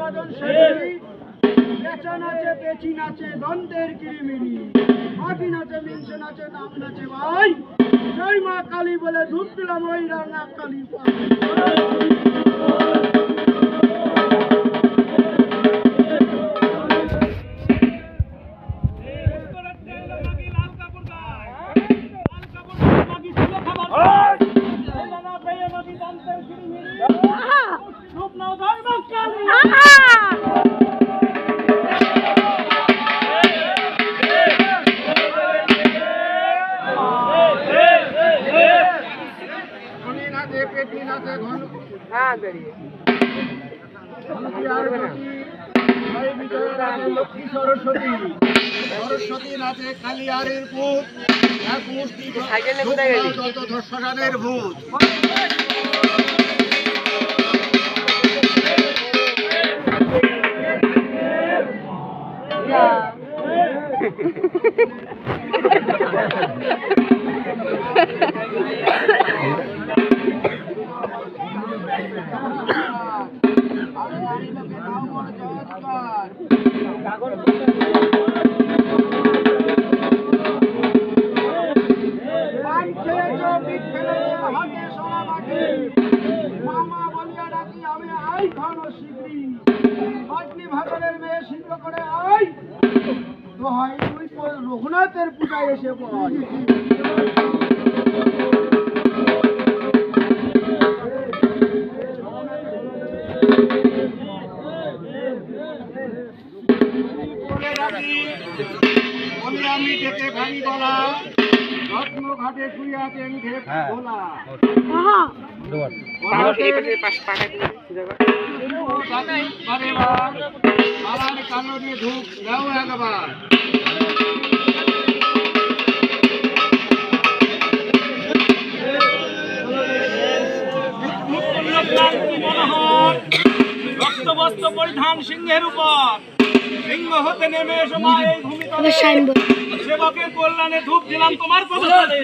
বাজন সেরি পেঁচা নাচে পেঁচি নাচে দ্বন্দ্বের কিরিমিরি মাটি নাচে মিনসে নাচে নাম নাচে ভাই জয় মা কালী বলে ধূপ দিলাম ওই রান্না কালী লক্ষ্মী সরস্বতী সরস্বতী নাচে কালিয়ারের ভূত এক মুষ্টি যত ধর্ষণের ভূত রঘুনাথের পূজায় এসে পড় আমি ডেকে ভাঙি গলা রত্ন ঘাটে শুয়ে আছেন ভোলা কালো দিয়ে ধূপ দাও একবার রক্তবস্ত্র পরিধান সিংহের উপর সিংহ হতে নেমে সময় এই ভূমিতলে সেবকের কল্যাণে ধূপ দিলাম তোমার পদতলে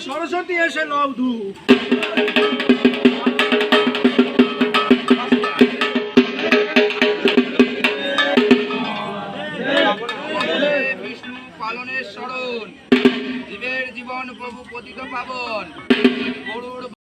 সরস্বতী এসে লব ধূপ